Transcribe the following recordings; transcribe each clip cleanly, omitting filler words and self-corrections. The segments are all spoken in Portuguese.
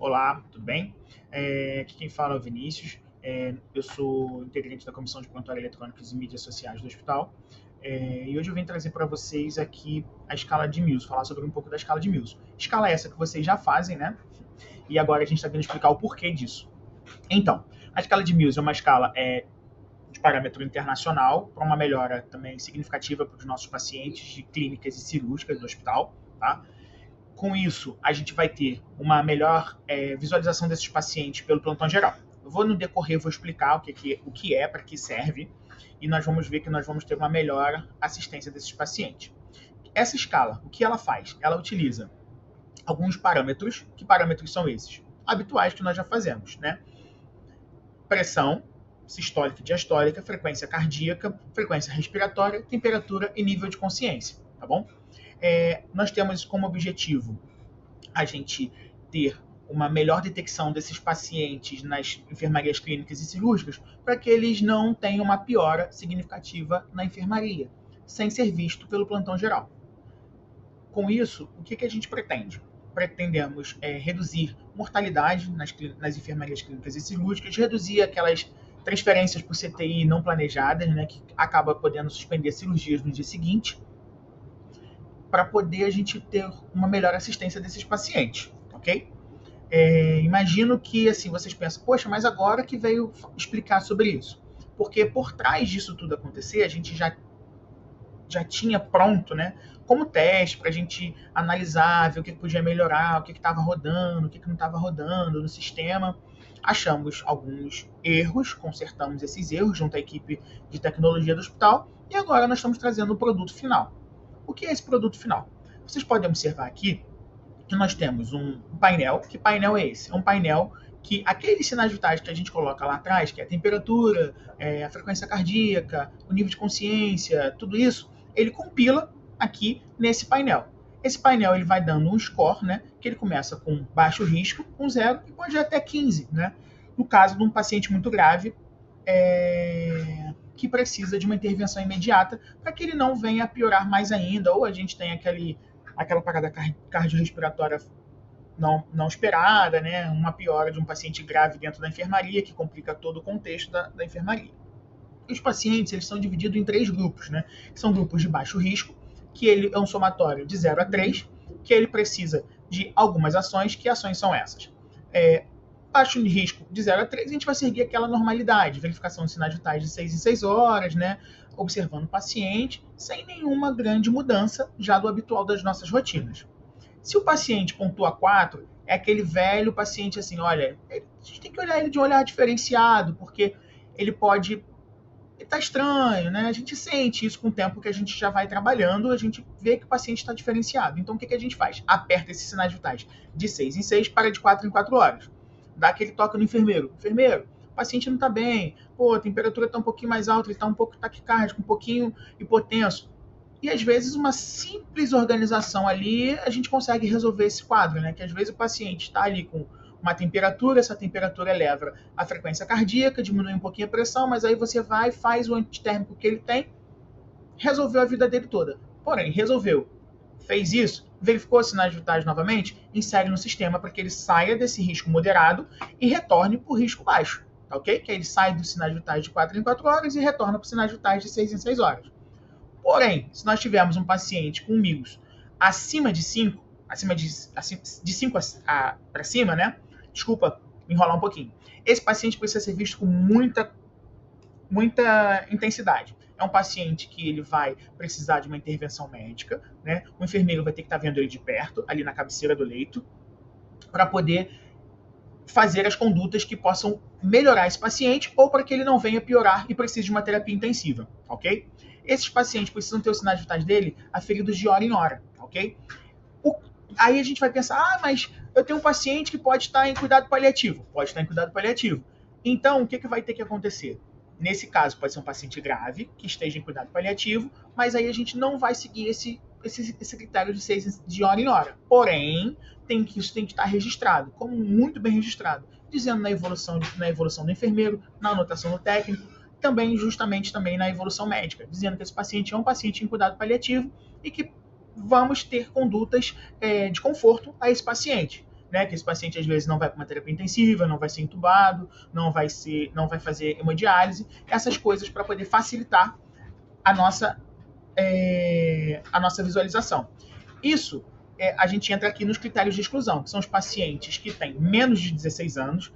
Olá, tudo bem? Aqui quem fala é o Vinícius. Eu sou integrante da Comissão de Prontuário Eletrônicos e Mídias Sociais do hospital. E hoje eu vim trazer para vocês aqui a escala de Mills, falar sobre um pouco da escala de Mills. Escala essa que vocês já fazem, né? E agora a gente está vindo explicar o porquê disso. Então, a escala de Mills é uma escala de parâmetro internacional para uma melhora também significativa para os nossos pacientes de clínicas e cirúrgicas do hospital, tá? Com isso, a gente vai ter uma melhor visualização desses pacientes pelo plantão geral. No decorrer, vou explicar o que é, para que serve, e nós vamos ver que nós vamos ter uma melhor assistência desses pacientes. Essa escala, o que ela faz? Ela utiliza alguns parâmetros. Que parâmetros são esses? Habituais que nós já fazemos, né? Pressão sistólica e diastólica, frequência cardíaca, frequência respiratória, temperatura e nível de consciência, tá bom? Nós temos como objetivo a gente ter uma melhor detecção desses pacientes nas enfermarias clínicas e cirúrgicas para que eles não tenham uma piora significativa na enfermaria, sem ser visto pelo plantão geral. Com isso, o que a gente pretende? Pretendemos reduzir mortalidade nas enfermarias clínicas e cirúrgicas, reduzir aquelas transferências por CTI não planejadas, né, que acaba podendo suspender cirurgias no dia seguinte, para poder a gente ter uma melhor assistência desses pacientes, ok? Imagino que assim vocês pensam, poxa, mas agora que veio explicar sobre isso. Porque por trás disso tudo acontecer, a gente já tinha pronto, né, como teste para a gente analisar, ver o que podia melhorar, o que estava rodando, o que não estava rodando no sistema. Achamos alguns erros, consertamos esses erros junto à equipe de tecnologia do hospital e agora nós estamos trazendo o produto final. O que é esse produto final? Vocês podem observar aqui que nós temos um painel. Que painel é esse? É um painel que aqueles sinais vitais que a gente coloca lá atrás, que é a temperatura, a frequência cardíaca, o nível de consciência, tudo isso, ele compila aqui nesse painel. Esse painel ele vai dando um score, né, que ele começa com baixo risco, com 0, e pode ir até 15, né, no caso de um paciente muito grave, que precisa de uma intervenção imediata para que ele não venha a piorar mais ainda, ou a gente tem aquela parada cardiorrespiratória não esperada, né? Uma piora de um paciente grave dentro da enfermaria, que complica todo o contexto da enfermaria. Os pacientes eles são divididos em 3 grupos, né? São grupos de baixo risco, que ele é um somatório de 0 a 3, que ele precisa de algumas ações. Que ações são essas? Baixo risco de 0 a 3, a gente vai seguir aquela normalidade, verificação de sinais vitais de 6 em 6 horas, né? Observando o paciente, sem nenhuma grande mudança já do habitual das nossas rotinas. Se o paciente pontua 4, é aquele velho paciente assim, olha, a gente tem que olhar ele de um olhar diferenciado, porque ele pode estar estranho, né? A gente sente isso com o tempo que a gente já vai trabalhando, a gente vê que o paciente está diferenciado. Então, o que a gente faz? Aperta esses sinais vitais de 6 em 6, para de 4 em 4 horas. Dá aquele toque no enfermeiro. Enfermeiro, o paciente não está bem, a temperatura está um pouquinho mais alta, ele está um pouco taquicárdico, um pouquinho hipotenso. E às vezes uma simples organização ali, a gente consegue resolver esse quadro, né? Que às vezes o paciente está ali com uma temperatura, essa temperatura eleva a frequência cardíaca, diminui um pouquinho a pressão, mas aí você vai, faz o antitérmico que ele tem, resolveu a vida dele toda. Porém, resolveu, fez isso, verificou os sinais vitais novamente, insere no sistema para que ele saia desse risco moderado e retorne para o risco baixo, tá ok? Que aí ele sai dos sinais vitais de 4 em 4 horas e retorna para os sinais vitais de 6 em 6 horas. Porém, se nós tivermos um paciente com MIGOS acima de 5, de 5 para cima, né? Desculpa me enrolar um pouquinho. Esse paciente precisa ser visto com muita intensidade. É um paciente que ele vai precisar de uma intervenção médica, né? O enfermeiro vai ter que estar vendo ele de perto, ali na cabeceira do leito, para poder fazer as condutas que possam melhorar esse paciente ou para que ele não venha piorar e precise de uma terapia intensiva, ok? Esses pacientes precisam ter os sinais vitais dele aferidos de hora em hora, ok? Aí a gente vai pensar, mas eu tenho um paciente que pode estar em cuidado paliativo. Pode estar em cuidado paliativo. Então, o que vai ter que acontecer? Nesse caso, pode ser um paciente grave, que esteja em cuidado paliativo, mas aí a gente não vai seguir esse critério de 6 de hora em hora. Porém, isso tem que estar registrado, como muito bem registrado, dizendo na evolução do enfermeiro, na anotação do técnico, também justamente também na evolução médica, dizendo que esse paciente é um paciente em cuidado paliativo e que vamos ter condutas de conforto a esse paciente. né? Que esse paciente às vezes não vai para uma terapia intensiva, não vai ser entubado, não vai fazer hemodiálise, essas coisas para poder facilitar a nossa visualização. Isso, a gente entra aqui nos critérios de exclusão, que são os pacientes que têm menos de 16 anos,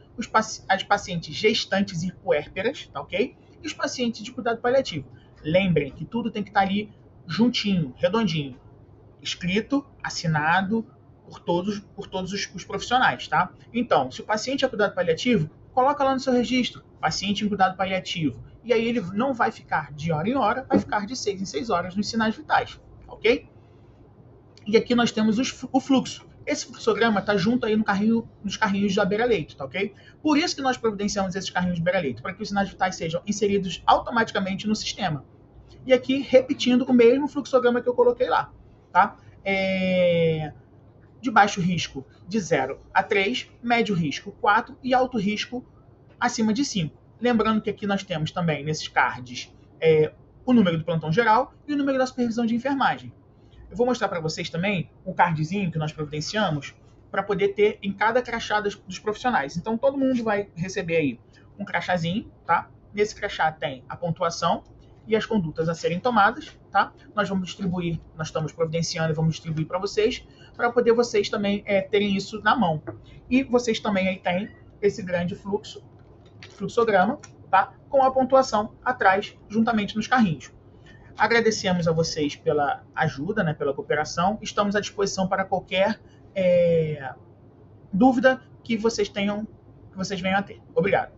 as pacientes gestantes e puérperas, tá ok? E os pacientes de cuidado paliativo. Lembrem que tudo tem que estar ali juntinho, redondinho, escrito, assinado por todos os profissionais, tá? Então, se o paciente é cuidado paliativo, coloca lá no seu registro, paciente em cuidado paliativo. E aí ele não vai ficar de hora em hora, vai ficar de 6 em 6 horas nos sinais vitais, ok? E aqui nós temos o fluxo. Esse fluxograma está junto aí nos carrinhos da beira-leito, tá ok? Por isso que nós providenciamos esses carrinhos de beira-leito, para que os sinais vitais sejam inseridos automaticamente no sistema. E aqui, repetindo o mesmo fluxograma que eu coloquei lá, tá? De baixo risco, de 0 a 3, médio risco, 4 e alto risco, acima de 5. Lembrando que aqui nós temos também, nesses cards, o número do plantão geral e o número da supervisão de enfermagem. Eu vou mostrar para vocês também um cardzinho que nós providenciamos para poder ter em cada crachá dos profissionais. Então, todo mundo vai receber aí um crachazinho, tá? Nesse crachá tem a pontuação e as condutas a serem tomadas, tá? Nós estamos providenciando e vamos distribuir para vocês, para poder vocês também terem isso na mão. E vocês também aí têm esse grande fluxograma, tá? Com a pontuação atrás, juntamente nos carrinhos. Agradecemos a vocês pela ajuda, né, pela cooperação. Estamos à disposição para qualquer dúvida que vocês venham a ter. Obrigado.